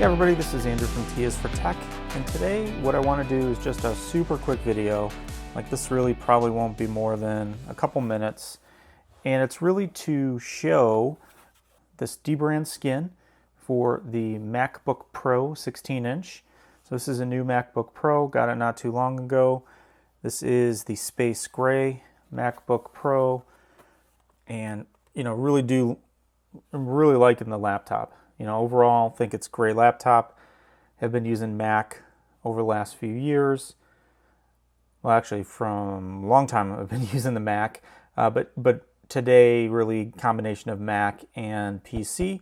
Hey everybody, this is Andrew from T is for Tech, and today what I want to do is just a super quick video. Like, this really probably won't be more than a couple minutes, and it's really to show this dbrand skin for the MacBook Pro 16-inch. So this is a new MacBook Pro, got it not too long ago. This is the space gray MacBook Pro, and I'm really liking the laptop. Overall, think it's a great laptop. Have been using Mac over the last few years. Well, actually, from a long time I've been using the Mac, but today really combination of Mac and PC,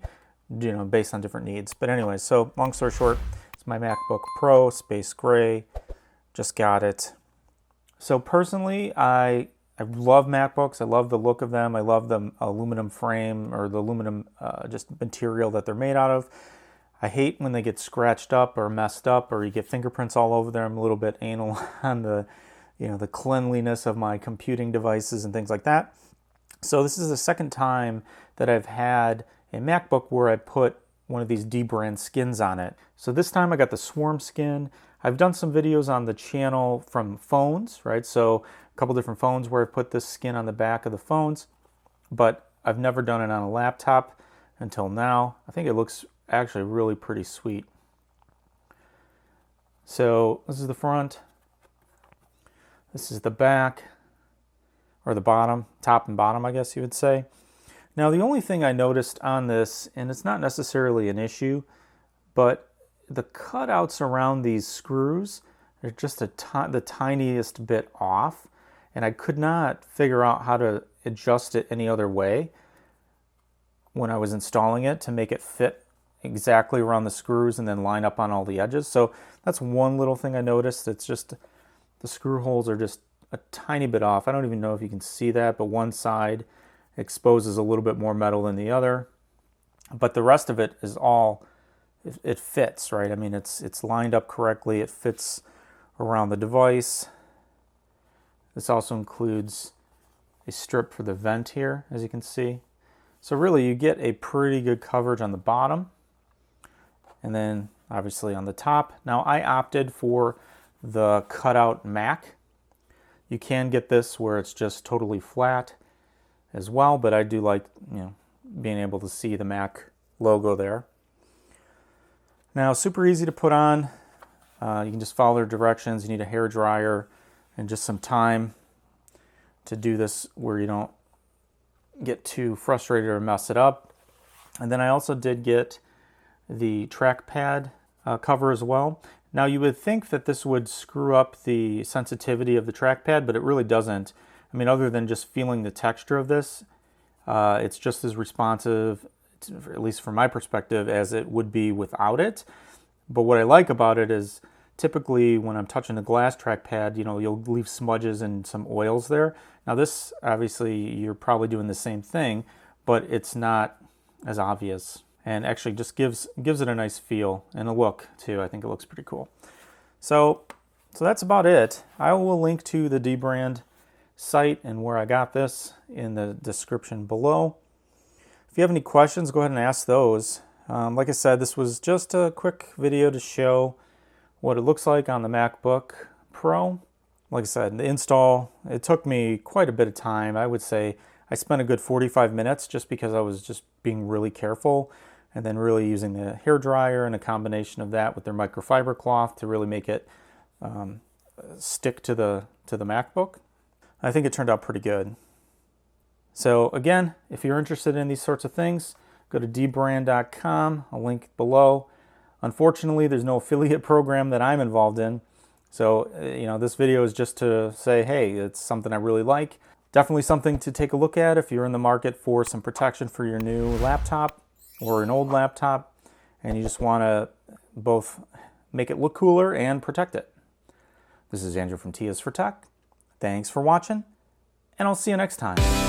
based on different needs. But anyway, so long story short, it's my MacBook Pro, space gray. Just got it. So personally, I love MacBooks. I love the look of them. I love the aluminum frame, or the aluminum just material that they're made out of. I hate when they get scratched up or messed up, or you get fingerprints all over there. I'm a little bit anal on the cleanliness of my computing devices and things like that. So this is the second time that I've had a MacBook where I put one of these dbrand skins on it. So this time I got the Swarm skin. I've done some videos on the channel from phones, right? So a couple different phones where I've put this skin on the back of the phones, but I've never done it on a laptop until now. I think it looks actually really pretty sweet. So this is the front. This is the back, or the bottom, top and bottom, I guess you would say. Now, the only thing I noticed on this, and it's not necessarily an issue, but the cutouts around these screws are just the tiniest bit off, and I could not figure out how to adjust it any other way when I was installing it to make it fit exactly around the screws and then line up on all the edges. So that's one little thing I noticed. It's just the screw holes are just a tiny bit off. I don't even know if you can see that, but one side exposes a little bit more metal than the other, but the rest of it is all, it fits, right? I mean, it's lined up correctly. It fits around the device. This also includes a strip for the vent here, as you can see. So really, you get a pretty good coverage on the bottom, and then obviously on the top. Now, I opted for the cutout Mac. You can get this where it's just totally flat as well, but I do like being able to see the Mac logo there. Now, super easy to put on. You can just follow their directions. You need a hair dryer and just some time to do this where you don't get too frustrated or mess it up. And then I also did get the Trackpad cover as well. Now, you would think that this would screw up the sensitivity of the trackpad, but it really doesn't. I mean, other than just feeling the texture of this, it's just as responsive, at least from my perspective, as it would be without it. But what I like about it is typically when I'm touching a glass trackpad, you'll leave smudges and some oils there. Now this, obviously, you're probably doing the same thing, but it's not as obvious, and actually just gives it a nice feel and a look too. I think it looks pretty cool. So that's about it. I will link to the dbrand site and where I got this in the description below. If you have any questions, go ahead and ask those. Like I said, this was just a quick video to show what it looks like on the MacBook Pro. Like I said, the install, it took me quite a bit of time. I would say I spent a good 45 minutes just because I was just being really careful, and then really using the hair dryer and a combination of that with their microfiber cloth to really make it stick to the MacBook. I think it turned out pretty good. So again, if you're interested in these sorts of things, go to dbrand.com. I'll link below. Unfortunately, there's no affiliate program that I'm involved in. So, this video is just to say, hey, it's something I really like. Definitely something to take a look at if you're in the market for some protection for your new laptop or an old laptop, and you just want to both make it look cooler and protect it. This is Andrew from T is for Tech. Thanks for watching, and I'll see you next time.